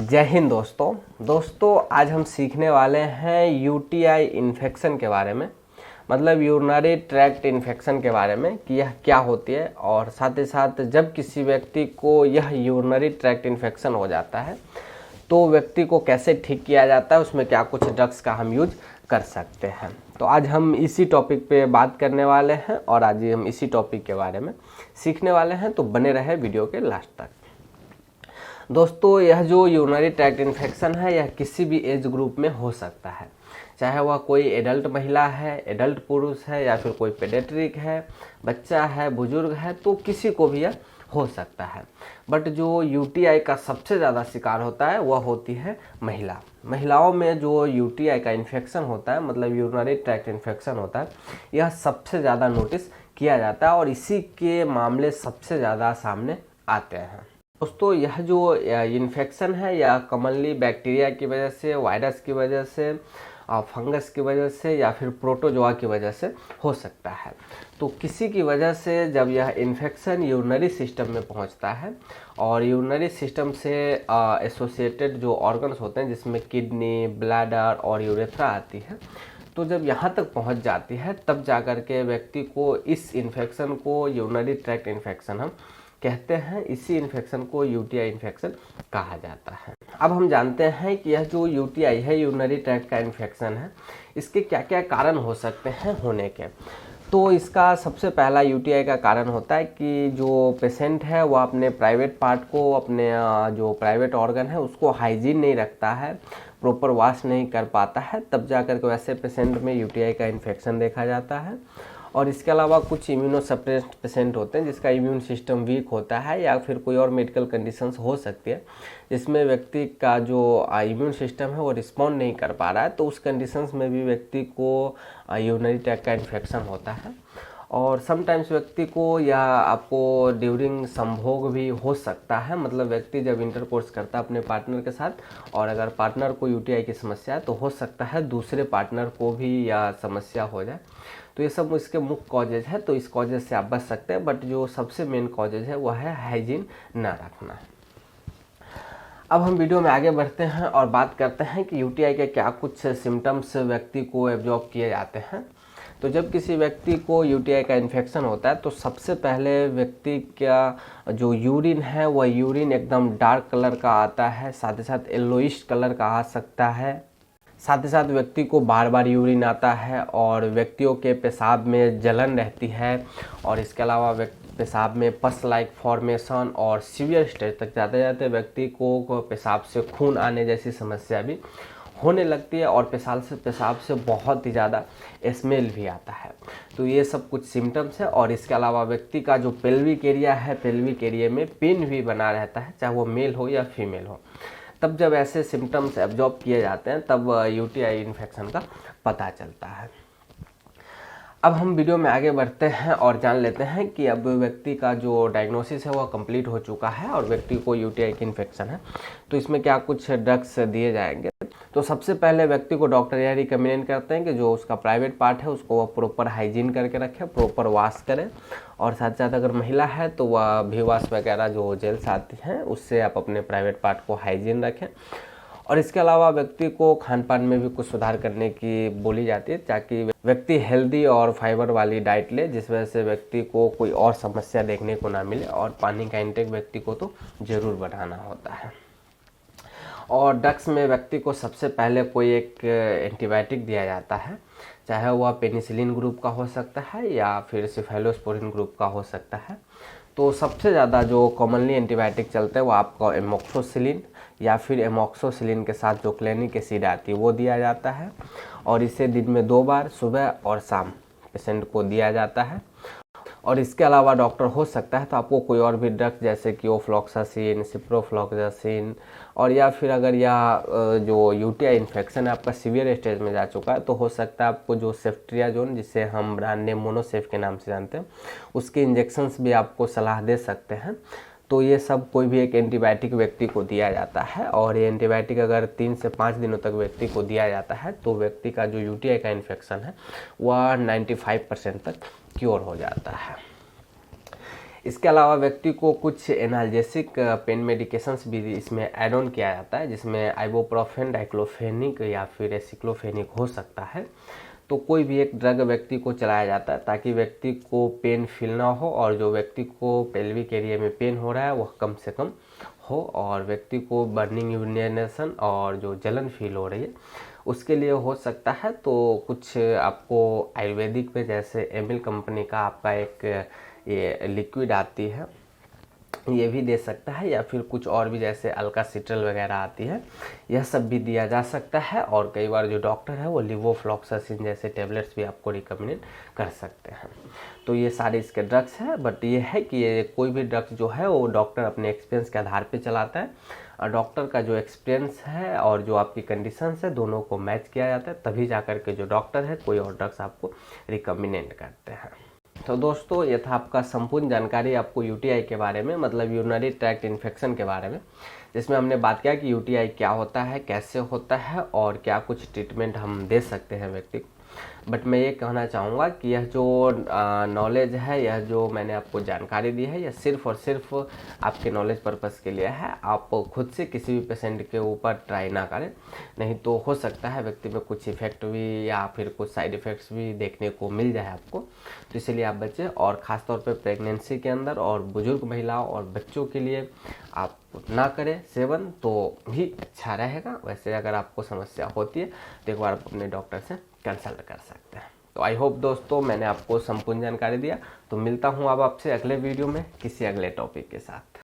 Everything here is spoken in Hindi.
जय हिंद दोस्तों आज हम सीखने वाले हैं यूटीआई इन्फेक्शन के बारे में, मतलब यूरिनरी ट्रैक्ट इन्फेक्शन के बारे में कि यह क्या होती है और साथ ही साथ जब किसी व्यक्ति को यह यूरिनरी ट्रैक्ट इन्फेक्शन हो जाता है तो व्यक्ति को कैसे ठीक किया जाता है, उसमें क्या कुछ ड्रग्स का हम यूज कर सकते हैं। तो आज हम इसी टॉपिक पे बात करने वाले हैं और आज हम इसी टॉपिक के बारे में सीखने वाले हैं, तो बने रहे वीडियो के लास्ट तक। दोस्तों यह जो यूरिनरी ट्रैक्ट इन्फेक्शन है यह किसी भी एज ग्रुप में हो सकता है, चाहे वह कोई एडल्ट महिला है, एडल्ट पुरुष है या फिर कोई पेडियाट्रिक है, बच्चा है, बुजुर्ग है, तो किसी को भी यह हो सकता है। बट जो यूटीआई का सबसे ज़्यादा शिकार होता है वह होती है महिलाओं में जो यूटीआई का इन्फेक्शन होता है, मतलब यूरिनरी ट्रैक्ट इन्फेक्शन होता है, यह सबसे ज़्यादा नोटिस किया जाता है और इसी के मामले सबसे ज़्यादा सामने आते हैं। दोस्तों यह जो इन्फेक्शन है यह कॉमनली बैक्टीरिया की वजह से, वायरस की वजह से, फंगस की वजह से या फिर प्रोटोजोआ की वजह से हो सकता है। तो किसी की वजह से जब यह इन्फेक्शन यूरिनरी सिस्टम में पहुंचता है और यूरिनरी सिस्टम से एसोसिएटेड जो ऑर्गन्स होते हैं जिसमें किडनी, ब्लैडर और यूरेथ्रा आती है, तो जब यहाँ तक पहुँच जाती है तब जाकर के व्यक्ति को इस इन्फेक्शन को यूरिनरी ट्रैक्ट इन्फेक्शन हम कहते हैं। इसी इन्फेक्शन को यूटीआई इन्फेक्शन कहा जाता है। अब हम जानते हैं कि यह जो यूटीआई है, यूरिनरी ट्रैक्ट का इन्फेक्शन है, इसके क्या क्या कारण हो सकते हैं होने के। तो इसका सबसे पहला यूटीआई का कारण होता है कि जो पेशेंट है वह अपने प्राइवेट पार्ट को, अपने जो प्राइवेट ऑर्गन है उसको हाइजीन नहीं रखता है, प्रॉपर वॉश नहीं कर पाता है, तब जाकर के वैसे पेशेंट में यूटीआई का इन्फेक्शन देखा जाता है। और इसके अलावा कुछ इम्यूनोसप्रेस्ड पेशेंट होते हैं जिसका इम्यून सिस्टम वीक होता है या फिर कोई और मेडिकल कंडीशंस हो सकती है जिसमें व्यक्ति का जो इम्यून सिस्टम है वो रिस्पॉन्ड नहीं कर पा रहा है, तो उस कंडीशंस में भी व्यक्ति को यूरिनरी ट्रैक्ट का इन्फेक्शन होता है। और समटाइम्स व्यक्ति को या आपको ड्यूरिंग संभोग भी हो सकता है, मतलब व्यक्ति जब इंटरकोर्स करता है अपने पार्टनर के साथ और अगर पार्टनर को यूटीआई की समस्या है तो हो सकता है दूसरे पार्टनर को भी यह समस्या हो जाए। तो ये सब इसके मुख्य कॉजेज है, तो इस कॉजेज से आप बच सकते हैं। बट जो सबसे मेन कॉजेज है वह है हाइजीन ना रखना। अब हम वीडियो में आगे बढ़ते हैं और बात करते हैं कि यूटीआई के क्या कुछ सिम्टम्स व्यक्ति को एब्जॉर्ब किए जाते हैं। तो जब किसी व्यक्ति को यूटीआई का इन्फेक्शन होता है तो सबसे पहले व्यक्ति का जो यूरिन है वह यूरिन एकदम डार्क कलर का आता है, साथ ही साथ येलोइश कलर का आ सकता है। साथ ही साथ व्यक्ति को बार बार यूरिन आता है और व्यक्तियों के पेशाब में जलन रहती है और इसके अलावा पेशाब में पस लाइक फॉर्मेशन और सीवियर स्टेज तक जाते जाते व्यक्ति को पेशाब से खून आने जैसी समस्या भी होने लगती है और पेशाब से बहुत ही ज़्यादा स्मेल भी आता है। तो ये सब कुछ सिम्टम्स है। और इसके अलावा व्यक्ति का जो पेल्विक एरिया है, पेल्विक एरिया में पेन भी बना रहता है, चाहे वो मेल हो या फीमेल हो। तब जब ऐसे सिम्टम्स एब्जॉर्ब किए जाते हैं तब यूटीआई इन्फेक्शन का पता चलता है। अब हम वीडियो में आगे बढ़ते हैं और जान लेते हैं कि अब व्यक्ति का जो डायग्नोसिस है वह कंप्लीट हो चुका है और व्यक्ति को यूटीआई की इन्फेक्शन है, तो इसमें क्या कुछ ड्रग्स दिए जाएंगे। तो सबसे पहले व्यक्ति को डॉक्टर यह रिकमेंड करते हैं कि जो उसका प्राइवेट पार्ट है उसको वह प्रॉपर हाइजीन करके रखे, प्रॉपर वॉश करे और साथ साथ अगर महिला है तो वह भी वॉश वगैरह जो जेल्स आती हैं उससे आप अपने प्राइवेट पार्ट को हाइजीन रखें। और इसके अलावा व्यक्ति को खान पान में भी कुछ सुधार करने की बोली जाती है ताकि व्यक्ति हेल्दी और फाइबर वाली डाइट ले, जिस वजह से व्यक्ति को कोई और समस्या देखने को ना मिले। और पानी का इंटेक व्यक्ति को तो ज़रूर बढ़ाना होता है। और ड्रग्स में व्यक्ति को सबसे पहले कोई एक एंटीबायोटिक दिया जाता है, चाहे वह पेनिसिलिन ग्रुप का हो सकता है या फिर सिफेलोस्पोरिन ग्रुप का हो सकता है। तो सबसे ज़्यादा जो कॉमनली एंटीबायोटिक चलते हैं वो आपका एमोक्सोसिलिन या फिर एमोक्सोसिलिन के साथ जो क्लिनिक एसिड आती है वो दिया जाता है और इसे दिन में 2 बार सुबह और शाम पेशेंट को दिया जाता है। और इसके अलावा डॉक्टर हो सकता है तो आपको कोई और भी ड्रग जैसे कि ओफ्लॉक्सासिन, सिप्रोफ्लॉक्सासिन और या फिर अगर यह जो यूटीआई इन्फेक्शन है आपका सीवियर स्टेज में जा चुका है तो हो सकता है आपको जो सेफ्ट्रियाजोन, जिसे हम ब्रांड नेम मोनोसेफ के नाम से जानते हैं, उसके इंजेक्शंस भी आपको सलाह दे सकते हैं। तो ये सब कोई भी एक एंटीबायोटिक व्यक्ति को दिया जाता है और ये एंटीबायोटिक अगर 3 से 5 दिनों तक व्यक्ति को दिया जाता है तो व्यक्ति का जो यूटीआई का इन्फेक्शन है वह 95% तक क्योर हो जाता है। इसके अलावा व्यक्ति को कुछ एनाल्जेसिक पेन मेडिकेशंस भी इसमें ऐड ऑन किया जाता है, जिसमें आइबुप्रोफेन, डाइक्लोफेनिक या फिर एसिक्लोफेनिक हो सकता है। तो कोई भी एक ड्रग व्यक्ति को चलाया जाता है ताकि व्यक्ति को पेन फील ना हो, और जो व्यक्ति को पेल्विक एरिया में पेन हो रहा है वह कम से कम हो, और व्यक्ति को बर्निंग यूरिनेशन और जो जलन फील हो रही है उसके लिए हो सकता है। तो कुछ आपको आयुर्वेदिक में जैसे एमिल कंपनी का आपका एक ये लिक्विड आती है, ये भी दे सकता है, या फिर कुछ और भी जैसे अल्कासिट्रल वगैरह आती है, यह सब भी दिया जा सकता है। और कई बार जो डॉक्टर है वो लिवोफ्लॉक्सासिन जैसे टेबलेट्स भी आपको रिकमेंड कर सकते हैं। तो ये सारे इसके ड्रग्स हैं, बट ये है कि ये कोई भी ड्रग्स जो है वो डॉक्टर अपने एक्सपीरियंस के आधार पे चलाता है, और डॉक्टर का जो एक्सपीरियंस है और जो आपकी कंडीशंस है दोनों को मैच किया जाता है, तभी जाकर के जो डॉक्टर है कोई और ड्रग्स आपको रिकमेंड करते हैं। तो दोस्तों ये था आपका संपूर्ण जानकारी आपको यूटीआई के बारे में, मतलब यूरिनरी ट्रैक्ट इन्फेक्शन के बारे में, जिसमें हमने बात किया कि यूटीआई क्या होता है, कैसे होता है और क्या कुछ ट्रीटमेंट हम दे सकते हैं व्यक्ति को। बट मैं ये कहना चाहूँगा कि यह जो नॉलेज है, यह जो मैंने आपको जानकारी दी है, यह सिर्फ और सिर्फ आपके नॉलेज पर्पज़ के लिए है। आप खुद से किसी भी पेशेंट के ऊपर ट्राई ना करें, नहीं तो हो सकता है व्यक्ति में कुछ इफेक्ट भी या फिर कुछ साइड इफ़ेक्ट्स भी देखने को मिल जाए आपको। तो इसलिए आप बचें, और ख़ासतौर पर प्रेगनेंसी के अंदर और बुजुर्ग महिलाओं और बच्चों के लिए आप ना करें सेवन, तो भी अच्छा रहेगा। वैसे अगर आपको समस्या होती है तो एक बार आप अपने डॉक्टर से कंसल्ट कर सकते हैं। तो आई होप दोस्तों मैंने आपको संपूर्ण जानकारी दिया। तो मिलता हूँ अब आपसे अगले वीडियो में किसी अगले टॉपिक के साथ।